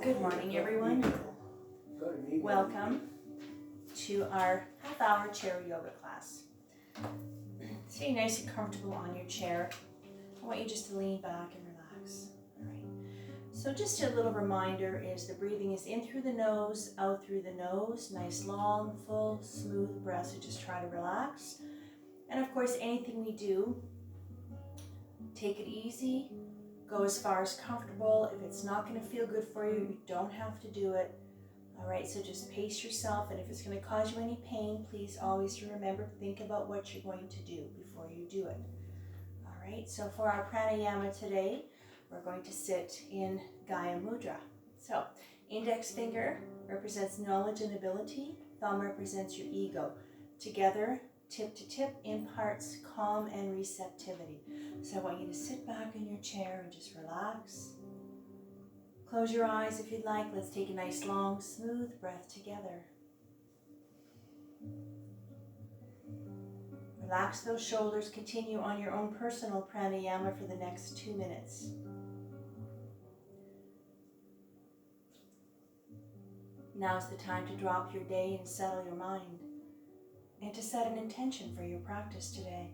Good morning, everyone. Welcome to our half-hour chair yoga class. Stay nice and comfortable on your chair. I want you just to lean back and relax. All right. So just a little reminder is the breathing is in through the nose, out through the nose. Nice, long, full, smooth breath. So just try to relax. And of course, anything we do, take it easy. Go as far as comfortable. If it's not going to feel good for you, you don't have to do it. All right, so just pace yourself, and if it's going to cause you any pain, please always remember, think about what you're going to do before you do it. All right, so for our pranayama today, we're going to sit in Gaya Mudra. So, index finger represents knowledge and ability, thumb represents your ego. Together, tip to tip, imparts calm and receptivity. So I want you to sit back in your chair and just relax. Close your eyes if you'd like. Let's take a nice long, smooth breath together. Relax those shoulders. Continue on your own personal pranayama for the next 2 minutes. Now's the time to drop your day and settle your mind, and to set an intention for your practice today.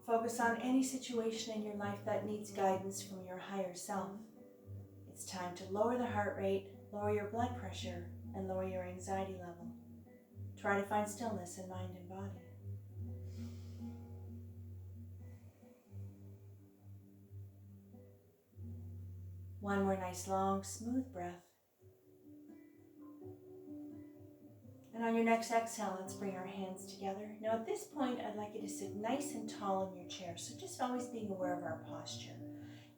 Focus on any situation in your life that needs guidance from your higher self. It's time to lower the heart rate, lower your blood pressure, and lower your anxiety level. Try to find stillness in mind and body. One more nice, long, smooth breath. And on your next exhale, let's bring our hands together. Now at this point, I'd like you to sit nice and tall in your chair, so just always being aware of our posture.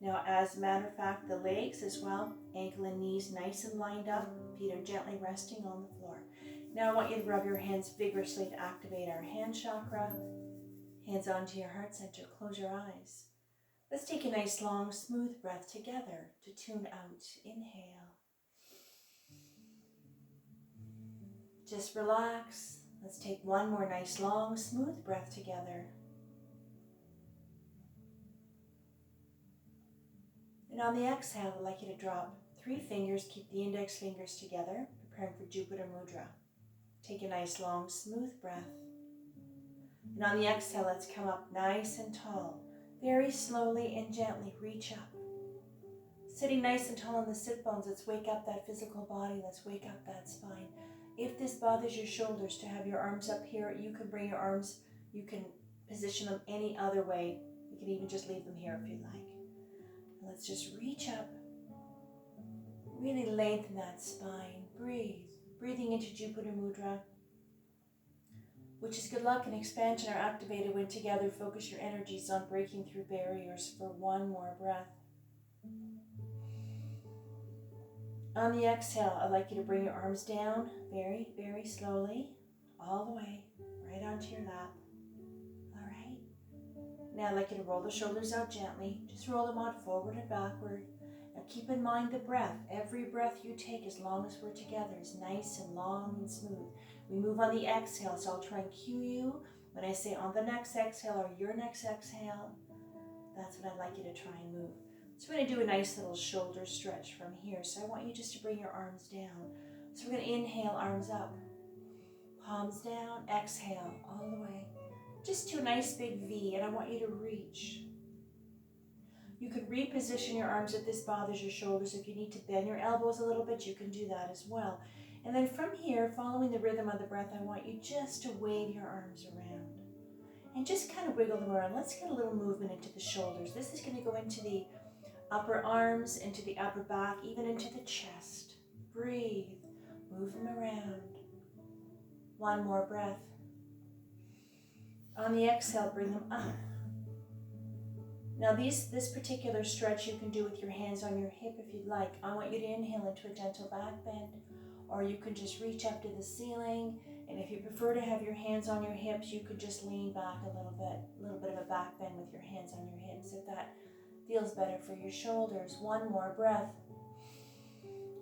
Now, as a matter of fact, the legs as well, ankle and knees nice and lined up, feet are gently resting on the floor. Now I want you to rub your hands vigorously to activate our hand chakra. Hands onto your heart center, close your eyes. Let's take a nice long smooth breath together to tune out. Inhale. Just relax. Let's take one more nice long smooth breath together. And on the exhale, I'd like you to drop 3 fingers, keep the index fingers together, preparing for Jupiter Mudra. Take a nice long smooth breath. And on the exhale, let's come up nice and tall. Very slowly and gently reach up. Sitting nice and tall on the sit bones, let's wake up that physical body, let's wake up that spine. If this bothers your shoulders to have your arms up here, you can bring your arms, you can position them any other way. You can even just leave them here if you like. And let's just reach up. Really lengthen that spine. Breathe. Breathing into Jupiter Mudra, which is good luck and expansion are activated when together. Focus your energies on breaking through barriers for one more breath. On the exhale, I'd like you to bring your arms down very, very slowly, all the way, right onto your lap. All right. Now I'd like you to roll the shoulders out gently. Just roll them out forward and backward. Now keep in mind the breath. Every breath you take, as long as we're together, is nice and long and smooth. We move on the exhale, so I'll try and cue you when I say on the next exhale or your next exhale. That's what I'd like you to try and move. So we're going to do a nice little shoulder stretch from here. So I want you just to bring your arms down. So we're going to inhale, arms up. Palms down, exhale all the way. Just to a nice big V, and I want you to reach. You can reposition your arms if this bothers your shoulders. If you need to bend your elbows a little bit, you can do that as well. And then from here, following the rhythm of the breath, I want you just to wave your arms around. And just kind of wiggle them around. Let's get a little movement into the shoulders. This is going to go into the upper arms, into the upper back, even into the chest. Breathe. Move them around. One more breath. On the exhale, bring them up. Now this particular stretch you can do with your hands on your hip if you'd like. I want you to inhale into a gentle back bend, or you can just reach up to the ceiling. And if you prefer to have your hands on your hips, you could just lean back a little bit of a back bend with your hands on your hips if that feels better for your shoulders. One more breath.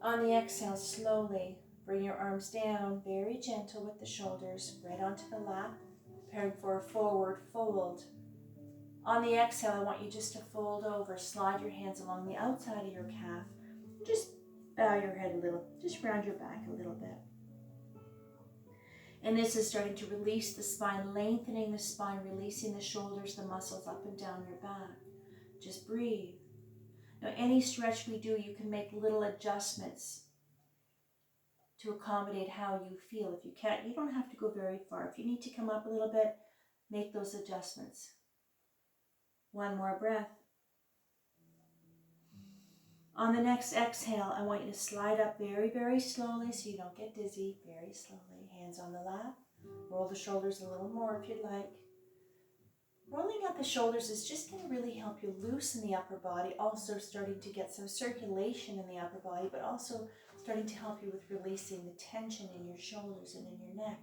On the exhale, slowly bring your arms down, very gentle with the shoulders, right onto the lap, preparing for a forward fold. On the exhale, I want you just to fold over, slide your hands along the outside of your calf. Just Bow your head a little, just round your back a little bit. And this is starting to release the spine, lengthening the spine, releasing the shoulders, the muscles up and down your back. Just breathe. Now, any stretch we do, you can make little adjustments to accommodate how you feel. If you can't, you don't have to go very far. If you need to come up a little bit, make those adjustments. One more breath. On the next exhale, I want you to slide up very, very slowly so you don't get dizzy. Very slowly. Hands on the lap. Roll the shoulders a little more if you'd like. Rolling out the shoulders is just going to really help you loosen the upper body, also starting to get some circulation in the upper body, but also starting to help you with releasing the tension in your shoulders and in your neck.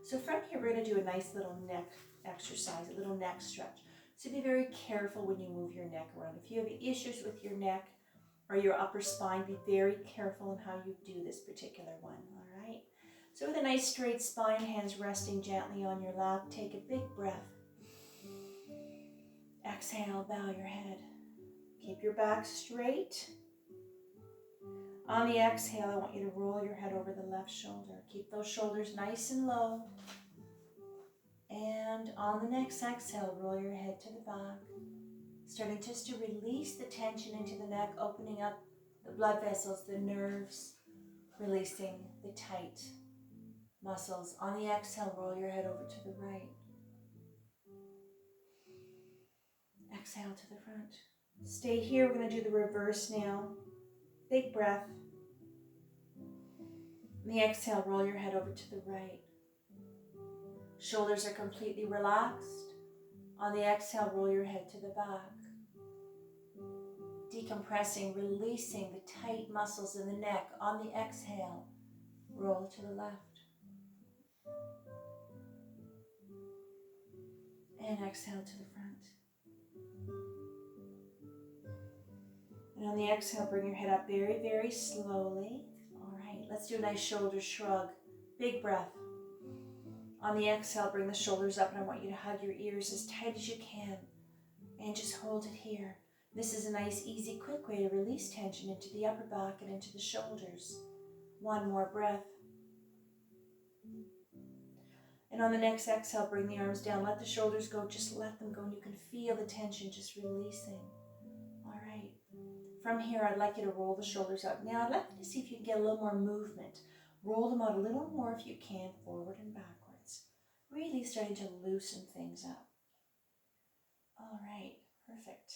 So from here, we're going to do a nice little neck exercise, a little neck stretch. So be very careful when you move your neck around. If you have issues with your neck or your upper spine, be very careful in how you do this particular one, all right? So with a nice straight spine, hands resting gently on your lap, take a big breath. Exhale, bow your head. Keep your back straight. On the exhale, I want you to roll your head over the left shoulder. Keep those shoulders nice and low. And on the next exhale, roll your head to the back. Starting just to release the tension into the neck, opening up the blood vessels, the nerves, releasing the tight muscles. On the exhale, roll your head over to the right. Exhale to the front. Stay here. We're going to do the reverse now. Big breath. On the exhale, roll your head over to the right. Shoulders are completely relaxed. On the exhale, roll your head to the back. Decompressing, releasing the tight muscles in the neck. On the exhale, roll to the left. And exhale to the front. And on the exhale, bring your head up very, very slowly. All right, let's do a nice shoulder shrug. Big breath. On the exhale, bring the shoulders up, and I want you to hug your ears as tight as you can. And just hold it here. This is a nice, easy, quick way to release tension into the upper back and into the shoulders. One more breath. And on the next exhale, bring the arms down. Let the shoulders go. Just let them go. And you can feel the tension just releasing. All right. From here, I'd like you to roll the shoulders out. Now, I'd like you to see if you can get a little more movement. Roll them out a little more if you can, forward and backwards. Really starting to loosen things up. All right. Perfect.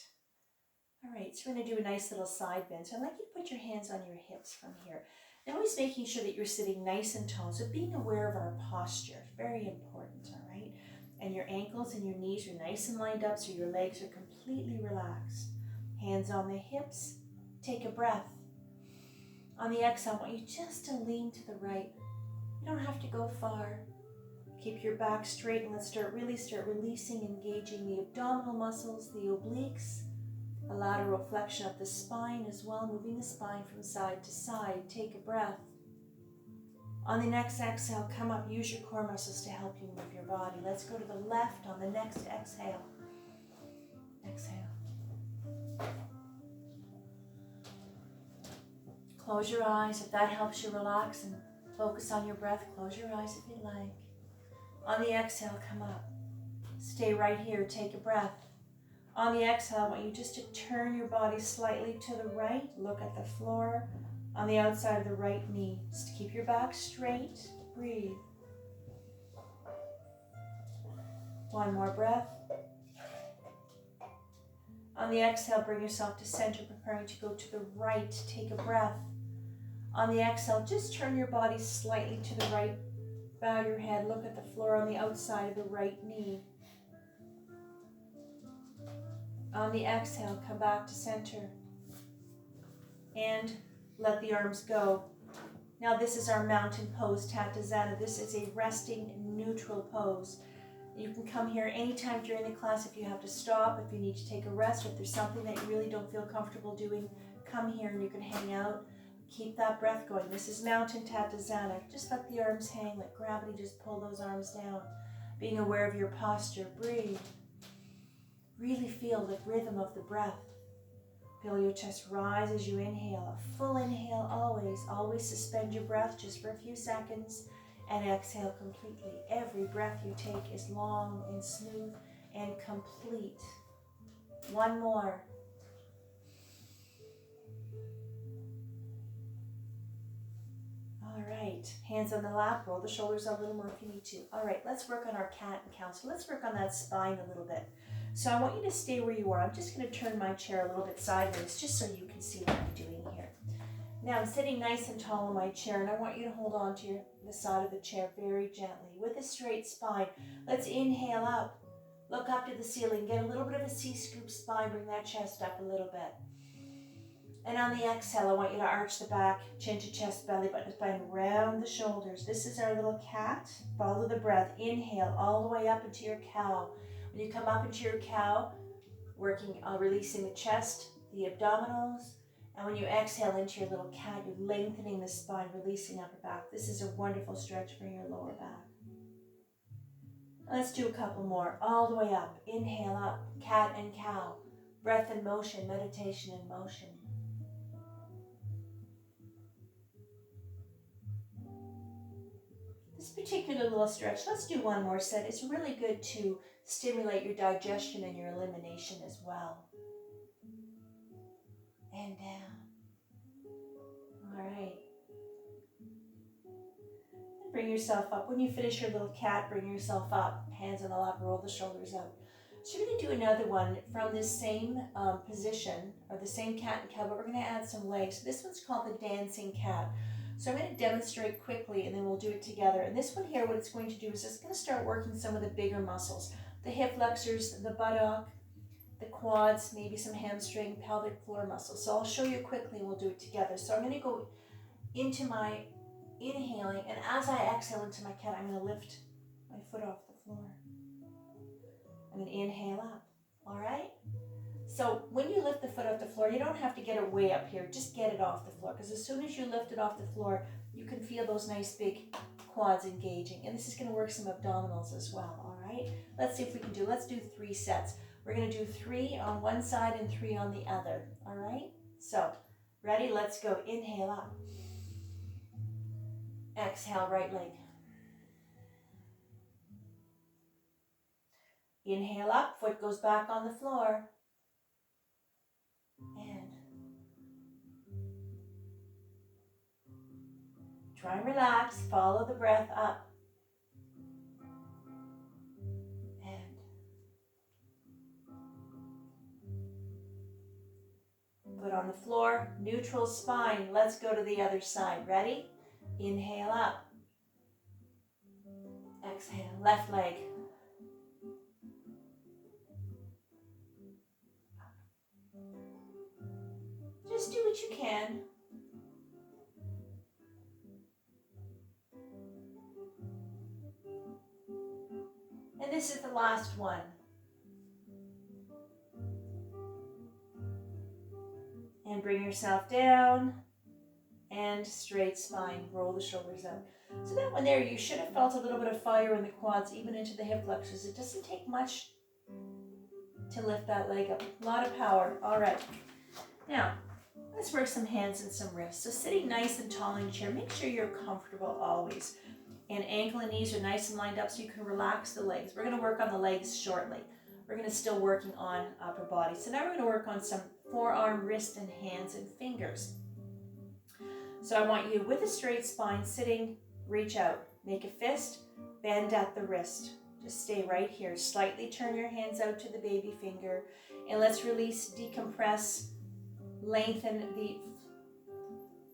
All right, so we're going to do a nice little side bend. So I'd like you to put your hands on your hips from here. Now, always making sure that you're sitting nice and tall. So being aware of our posture, very important, all right? And your ankles and your knees are nice and lined up so your legs are completely relaxed. Hands on the hips. Take a breath. On the exhale, I want you just to lean to the right. You don't have to go far. Keep your back straight and let's start releasing, engaging the abdominal muscles, the obliques, a lateral flexion of the spine as well, moving the spine from side to side. Take a breath. On the next exhale, come up, use your core muscles to help you move your body. Let's go to the left on the next exhale. Exhale. Close your eyes if that helps you relax and focus on your breath. Close your eyes if you'd like. On the exhale, come up. Stay right here, take a breath. On the exhale, I want you just to turn your body slightly to the right. Look at the floor on the outside of the right knee. Just keep your back straight. Breathe. One more breath. On the exhale, bring yourself to center, preparing to go to the right. Take a breath. On the exhale, just turn your body slightly to the right. Bow your head. Look at the floor on the outside of the right knee. On the exhale, come back to center and let the arms go. Now this is our mountain pose, Tadasana. This is a resting neutral pose. You can come here anytime during the class if you have to stop, if you need to take a rest, if there's something that you really don't feel comfortable doing, come here and you can hang out. Keep that breath going. This is mountain Tadasana. Just let the arms hang, let gravity just pull those arms down. Being aware of your posture, breathe. Really feel the rhythm of the breath. Feel your chest rise as you inhale. A full inhale always. Always suspend your breath just for a few seconds and exhale completely. Every breath you take is long and smooth and complete. One more. All right, hands on the lap, roll the shoulders a little more if you need to. All right, let's work on our cat and cow. So let's work on that spine a little bit. So I want you to stay where you are. I'm just going to turn my chair a little bit sideways just so you can see what I'm doing here. Now I'm sitting nice and tall in my chair, and I want you to hold on to the side of the chair very gently with a straight spine. Let's inhale up. Look up to the ceiling. Get a little bit of a C-scoop spine. Bring that chest up a little bit. And on the exhale, I want you to arch the back, chin to chest, belly button to spine, round the shoulders. This is our little cat. Follow the breath. Inhale all the way up into your cow. When you come up into your cow, working on releasing the chest, the abdominals. And when you exhale into your little cat, you're lengthening the spine, releasing upper back. This is a wonderful stretch for your lower back. Let's do a couple more. All the way up. Inhale up. Cat and cow. Breath and motion. Meditation and motion. This particular little stretch, let's do one more set. It's really good to stimulate your digestion and your elimination as well. And down. All right. Bring yourself up. When you finish your little cat, bring yourself up. Hands on the lap, roll the shoulders out. So you're going to do another one from this same position, or the same cat and cow, but we're going to add some legs. So this one's called the dancing cat. So I'm going to demonstrate quickly, and then we'll do it together. And this one here, what it's going to do is it's going to start working some of the bigger muscles. The hip flexors, the buttock, the quads, maybe some hamstring, pelvic floor muscles. So I'll show you quickly, and we'll do it together. So I'm going to go into my inhaling, and as I exhale into my cat, I'm going to lift my foot off the floor. I'm going to inhale up, all right? So when you lift the foot off the floor, you don't have to get it way up here. Just get it off the floor, because as soon as you lift it off the floor, you can feel those nice big quads engaging. And this is going to work some abdominals as well, all right? Let's see if we can do, let's do 3 sets. We're going to do 3 on one side and 3 on the other, all right? So, ready? Let's go. Inhale up. Exhale, right leg. Inhale up, foot goes back on the floor. And try and relax, follow the breath up. And foot on the floor, neutral spine. Let's go to the other side. Ready? Inhale up. Exhale, left leg. Just do what you can. And this is the last one. And bring yourself down and straight spine. Roll the shoulders out. So that one there, you should have felt a little bit of fire in the quads, even into the hip flexors. It doesn't take much to lift that leg up. A lot of power. All right. Now, let's work some hands and some wrists. So sitting nice and tall in your chair, make sure you're comfortable always. And ankle and knees are nice and lined up so you can relax the legs. We're going to work on the legs shortly. We're going to still working on upper body. So now we're going to work on some forearm, wrist, and hands and fingers. So I want you with a straight spine, sitting, reach out. Make a fist, bend at the wrist. Just stay right here. Slightly turn your hands out to the baby finger. And let's release, decompress, lengthen the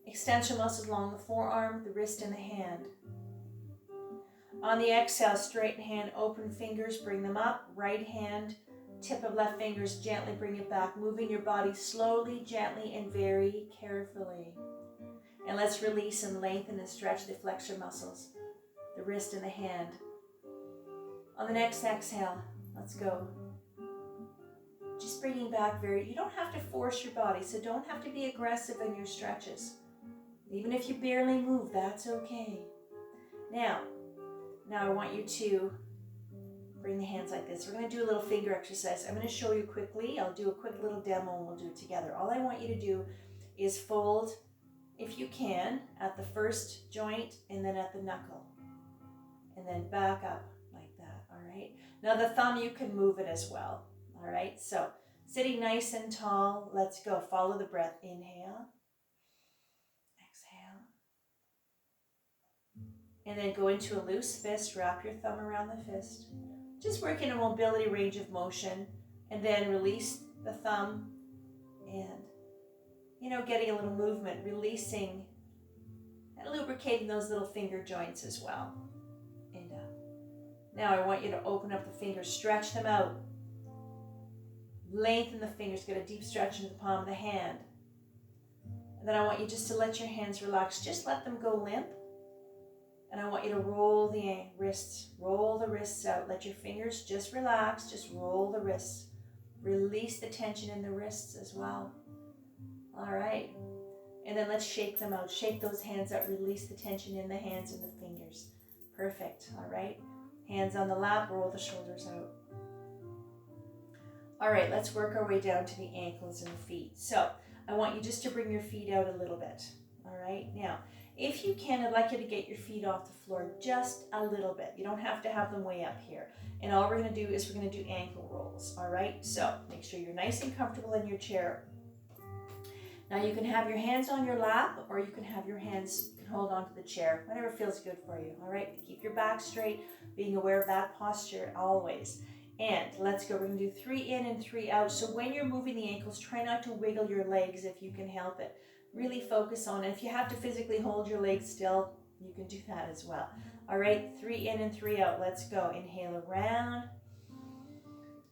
extension muscles along the forearm, the wrist, and the hand. On the exhale, straighten hand, open fingers, bring them up. Right hand, tip of left fingers, gently bring it back. Moving your body slowly, gently, and very carefully. And let's release and lengthen and stretch the flexor muscles, the wrist and the hand. On the next exhale, let's go. Just bringing back you don't have to force your body, so don't have to be aggressive in your stretches. Even if you barely move, that's okay. Now I want you to bring the hands like this. We're going to do a little finger exercise. I'm going to show you quickly. I'll do a quick little demo and we'll do it together. All I want you to do is fold, if you can, at the first joint and then at the knuckle. And then back up like that, all right? Now the thumb, you can move it as well, all right? So sitting nice and tall, let's go. Follow the breath. Inhale, exhale. And then go into a loose fist, wrap your thumb around the fist. Just working a mobility range of motion, and then release the thumb and, you know, getting a little movement, releasing and lubricating those little finger joints as well. And now I want you to open up the fingers, stretch them out. Lengthen the fingers, get a deep stretch into the palm of the hand. And then I want you just to let your hands relax. Just let them go limp. And I want you to roll the wrists. Roll the wrists out. Let your fingers just relax. Just roll the wrists. Release the tension in the wrists as well. All right. And then let's shake them out. Shake those hands out. Release the tension in the hands and the fingers. Perfect. All right. Hands on the lap. Roll the shoulders out. All right. Let's work our way down to the ankles and the feet. So I want you just to bring your feet out a little bit. All right. Now, if you can, I'd like you to get your feet off the floor just a little bit. You don't have to have them way up here. And all we're going to do is we're going to do ankle rolls. All right. So make sure you're nice and comfortable in your chair. Now you can have your hands on your lap, or you can have your hands, you can hold onto the chair, whatever feels good for you. All right. Keep your back straight, being aware of that posture always. And let's go. We're going to do 3 in and 3 out. So when you're moving the ankles, try not to wiggle your legs if you can help it. Really focus on it. If you have to physically hold your legs still, you can do that as well. All right, 3 in and 3 out. Let's go. Inhale around.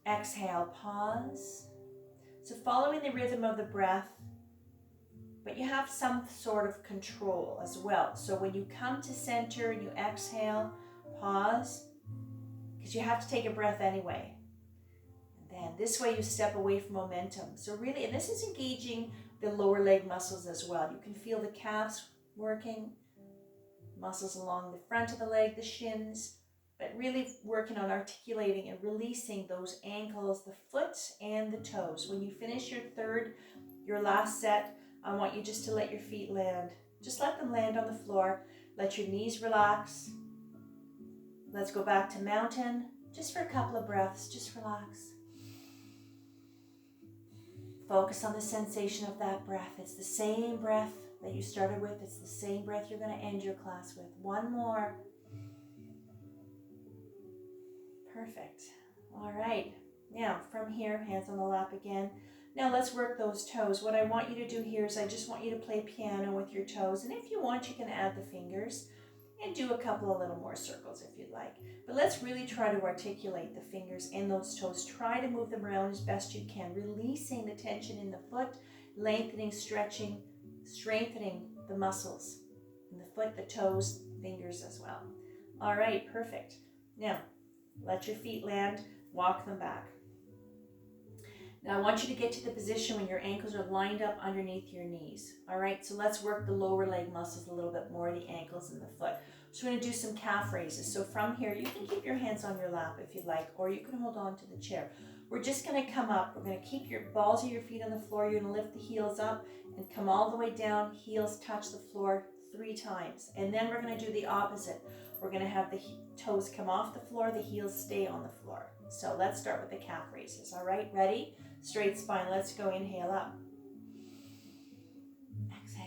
Exhale, pause. So following the rhythm of the breath, but you have some sort of control as well. So when you come to center and you exhale, pause, because you have to take a breath anyway. And then this way you step away from momentum. So really, and this is engaging the lower leg muscles as well. You can feel the calves working, muscles along the front of the leg, the shins, but really working on articulating and releasing those ankles, the foot and the toes. When you finish your last set, I want you just to let your feet land. Just let them land on the floor. Let your knees relax. Let's go back to mountain, just for a couple of breaths. Just relax. Focus on the sensation of that breath. It's the same breath that you started with. It's the same breath you're going to end your class with. One more. Perfect. All right. Now, from here, hands on the lap again. Now, let's work those toes. What I want you to do here is I just want you to play piano with your toes. And if you want, you can add the fingers and do a couple of little more circles if you'd like. But let's really try to articulate the fingers and those toes. Try to move them around as best you can, releasing the tension in the foot, lengthening, stretching, strengthening the muscles in the foot, the toes, fingers as well. All right, perfect. Now, let your feet land, walk them back. Now I want you to get to the position when your ankles are lined up underneath your knees. All right, so let's work the lower leg muscles a little bit more, the ankles and the foot. So we're going to do some calf raises. So from here, you can keep your hands on your lap if you'd like, or you can hold on to the chair. We're just going to come up. We're going to keep your balls of your feet on the floor. You're going to lift the heels up and come all the way down. Heels touch the floor 3 times. And then we're going to do the opposite. We're going to have the toes come off the floor, the heels stay on the floor. So let's start with the calf raises. All right, ready? Straight spine. Let's go. Inhale up. Exhale.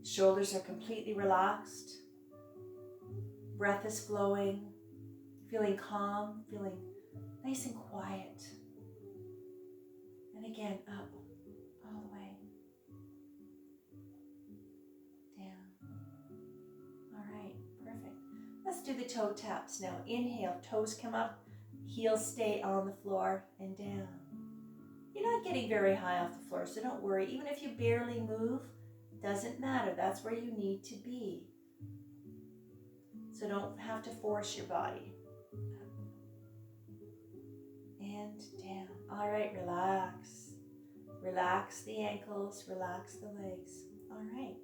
Shoulders are completely relaxed. Breath is flowing. Feeling calm, feeling nice and quiet. And again, up, all the way. Down. All right, perfect. Let's do the toe taps now. Inhale, toes come up, heels stay on the floor and down. You're not getting very high off the floor, so don't worry. Even if you barely move, doesn't matter. That's where you need to be. So don't have to force your body. And down. All right, relax. Relax the ankles, relax the legs. All right.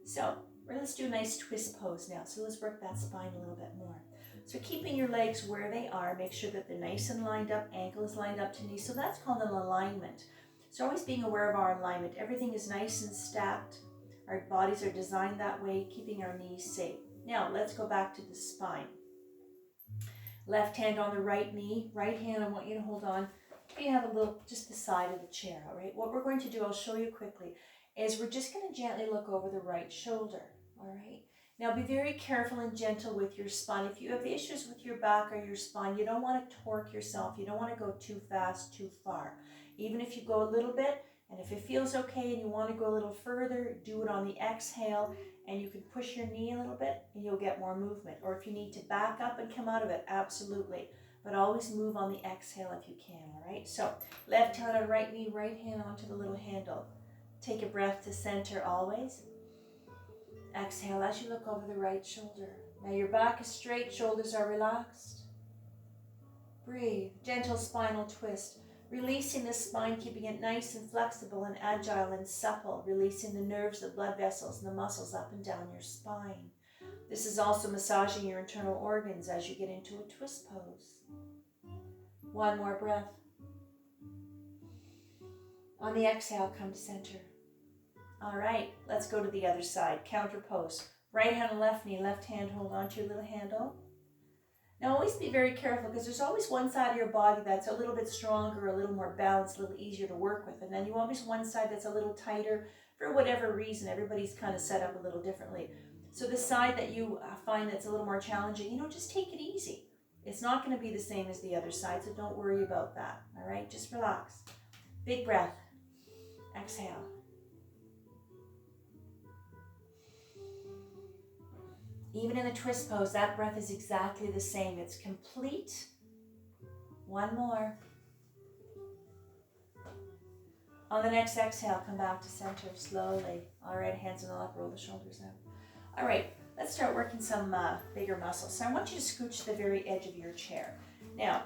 So Let's do a nice twist pose now. So let's work that spine a little bit more. So keeping your legs where they are, make sure that they're nice and lined up, ankles lined up to knees. So that's called an alignment. So always being aware of our alignment. Everything is nice and stacked. Our bodies are designed that way, keeping our knees safe. Now let's go back to the spine. Left hand on the right knee, right hand I want you to hold on. You have a little, just the side of the chair, all right? What we're going to do, I'll show you quickly, is we're just going to gently look over the right shoulder, all right? Now be very careful and gentle with your spine. If you have issues with your back or your spine, you don't want to torque yourself. You don't want to go too fast, too far. Even if you go a little bit, and if it feels okay and you want to go a little further, do it on the exhale, and you can push your knee a little bit and you'll get more movement. Or if you need to back up and come out of it, absolutely. But always move on the exhale if you can, all right? So left hand on right knee, right hand onto the little handle. Take a breath to center always. Exhale as you look over the right shoulder. Now your back is straight, shoulders are relaxed. Breathe, gentle spinal twist. Releasing the spine, keeping it nice and flexible and agile and supple. Releasing the nerves, the blood vessels, and the muscles up and down your spine. This is also massaging your internal organs as you get into a twist pose. One more breath. On the exhale, come to center. All right, let's go to the other side. Counter pose. Right hand on left knee, left hand hold on to your little handle. Now always be very careful because there's always one side of your body that's a little bit stronger, a little more balanced, a little easier to work with. And then you always one side that's a little tighter for whatever reason. Everybody's kind of set up a little differently. So the side that you find that's a little more challenging, just take it easy. It's not going to be the same as the other side, so don't worry about that. All right, just relax. Big breath. Exhale. Even in the twist pose, that breath is exactly the same. It's complete. One more. On the next exhale, come back to center slowly. All right, hands on the lap, roll the shoulders out. All right, let's start working some bigger muscles. So I want you to scooch to the very edge of your chair. Now,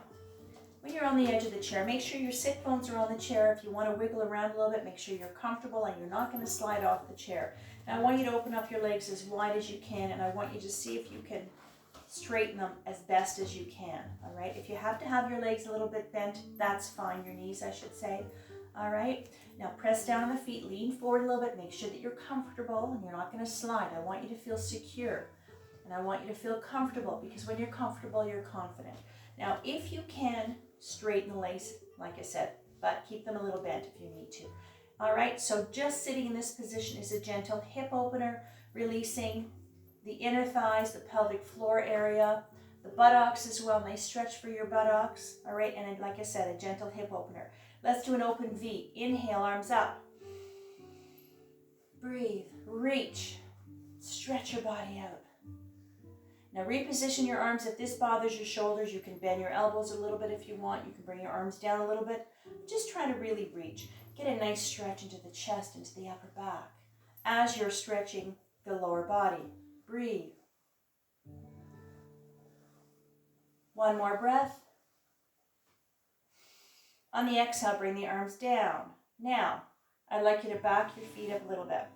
when you're on the edge of the chair, make sure your sit bones are on the chair. If you want to wiggle around a little bit, make sure you're comfortable and you're not going to slide off the chair. Now I want you to open up your legs as wide as you can, and I want you to see if you can straighten them as best as you can, all right? If you have to have your legs a little bit bent, that's fine, your knees I should say, all right? Now press down on the feet, lean forward a little bit, make sure that you're comfortable and you're not going to slide. I want you to feel secure, and I want you to feel comfortable, because when you're comfortable, you're confident. Now if you can, straighten the legs, like I said, but keep them a little bent if you need to. All right, so just sitting in this position is a gentle hip opener, releasing the inner thighs, the pelvic floor area, the buttocks as well. Nice stretch for your buttocks. All right, and then, like I said, a gentle hip opener. Let's do an open V. Inhale, arms up. Breathe, reach, stretch your body out. Now reposition your arms. If this bothers your shoulders, you can bend your elbows a little bit if you want. You can bring your arms down a little bit. Just try to really reach. Get a nice stretch into the chest, into the upper back, as you're stretching the lower body. Breathe. One more breath. On the exhale, bring the arms down. Now, I'd like you to back your feet up a little bit,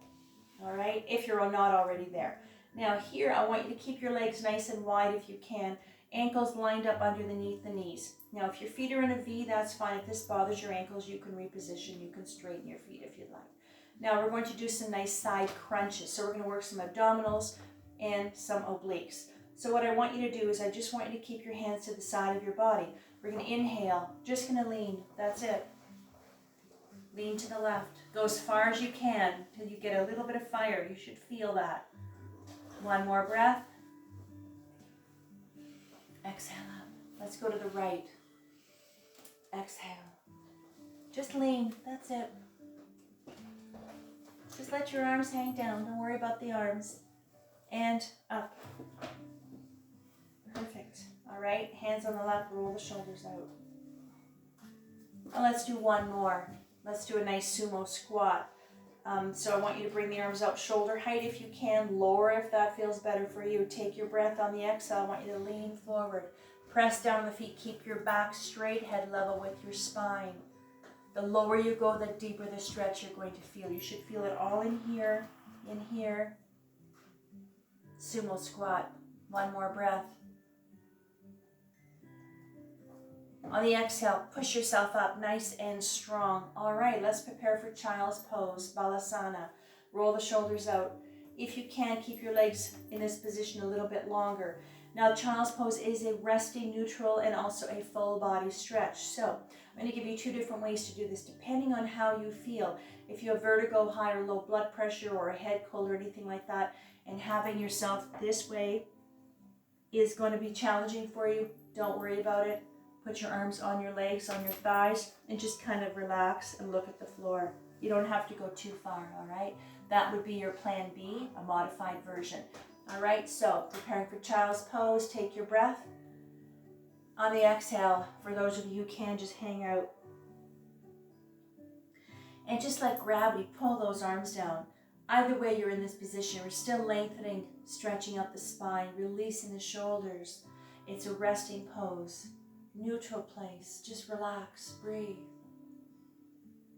all right, if you're not already there. Now here, I want you to keep your legs nice and wide if you can. Ankles lined up underneath the knees. Now, if your feet are in a V, that's fine. If this bothers your ankles, you can reposition. You can straighten your feet if you'd like. Now, we're going to do some nice side crunches. So we're going to work some abdominals and some obliques. So what I want you to do is I just want you to keep your hands to the side of your body. We're going to inhale. Just going to lean. That's it. Lean to the left. Go as far as you can until you get a little bit of fire. You should feel that. One more breath. Exhale up. Let's go to the right. Exhale. Just lean. That's it. Just let your arms hang down. Don't worry about the arms. And up. Perfect. All right. Hands on the lap. Roll the shoulders out. And let's do one more. Let's do a nice sumo squat. So I want you to bring the arms up shoulder height if you can. Lower if that feels better for you. Take your breath on the exhale. I want you to lean forward. Press down the feet. Keep your back straight, head level with your spine. The lower you go, the deeper the stretch you're going to feel. You should feel it all in here, Sumo squat. One more breath. On the exhale, push yourself up nice and strong. All right, let's prepare for child's pose, Balasana. Roll the shoulders out. If you can, keep your legs in this position a little bit longer. Now, child's pose is a resting, neutral, and also a full body stretch. So I'm going to give you two different ways to do this, depending on how you feel. If you have vertigo, high or low blood pressure, or a head cold or anything like that, and having yourself this way is going to be challenging for you, don't worry about it. Put your arms on your legs, on your thighs, and just kind of relax and look at the floor. You don't have to go too far, all right? That would be your plan B, a modified version. All right, so preparing for child's pose, take your breath. On the exhale, for those of you who can, just hang out. And just like gravity, pull those arms down. Either way you're in this position, we're still lengthening, stretching up the spine, releasing the shoulders. It's a resting pose, neutral place. Just relax, breathe.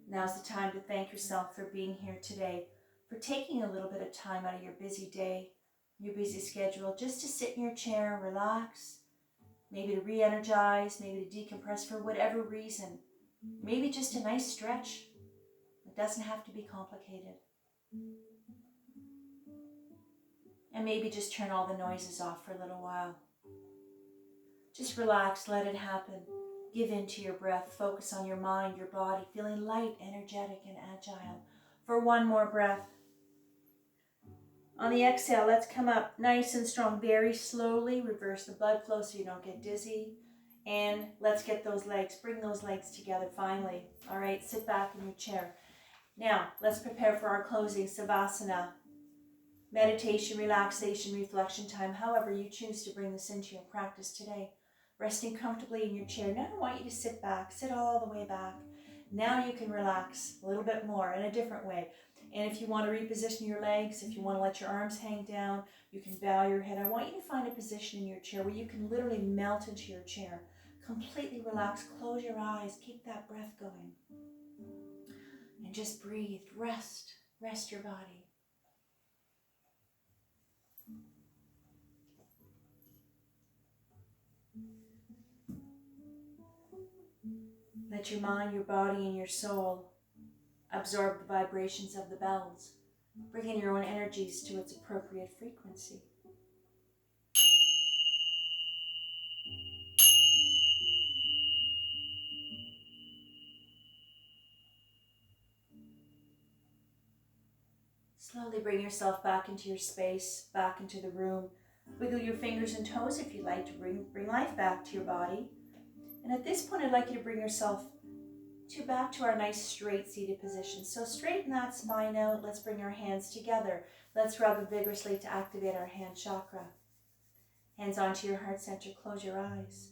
Now's the time to thank yourself for being here today, for taking a little bit of time out of your busy day, your busy schedule, just to sit in your chair, relax, maybe to re-energize, maybe to decompress for whatever reason. Maybe just a nice stretch. It doesn't have to be complicated. And maybe just turn all the noises off for a little while. Just relax, let it happen. Give in to your breath, focus on your mind, your body, feeling light, energetic, and agile. For one more breath. On the exhale, let's come up nice and strong, very slowly. Reverse the blood flow so you don't get dizzy. And let's get those legs, bring those legs together finally. All right, sit back in your chair. Now, let's prepare for our closing Savasana. Meditation, relaxation, reflection time, however you choose to bring this into your practice today. Resting comfortably in your chair. Now I want you to sit back, sit all the way back. Now you can relax a little bit more in a different way. And if you want to reposition your legs, if you want to let your arms hang down, you can bow your head. I want you to find a position in your chair where you can literally melt into your chair. Completely relax, close your eyes, keep that breath going. And just breathe, rest your body. Let your mind, your body, and your soul absorb the vibrations of the bells, bringing your own energies to its appropriate frequency. Slowly bring yourself back into your space, back into the room. Wiggle your fingers and toes if you'd like to bring life back to your body. And at this point, I'd like you to bring yourself back to our nice straight seated position. So straighten that spine out. Let's bring our hands together. Let's rub vigorously to activate our hand chakra. Hands onto your heart center. Close your eyes.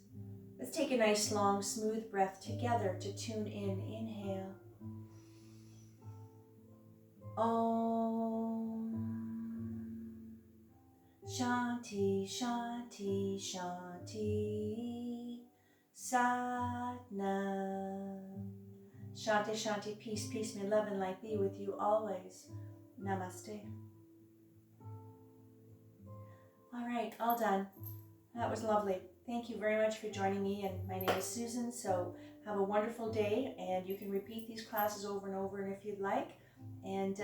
Let's take a nice, long, smooth breath together to tune in. Inhale. Om. Shanti, Shanti, Shanti. Satnam. Shanti, Shanti, peace, peace, may love and light be with you always. Namaste. All right, all done. That was lovely. Thank you very much for joining me, and my name is Susan, so have a wonderful day, and you can repeat these classes over and over and if you'd like, and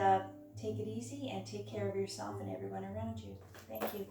take it easy and take care of yourself and everyone around you. Thank you.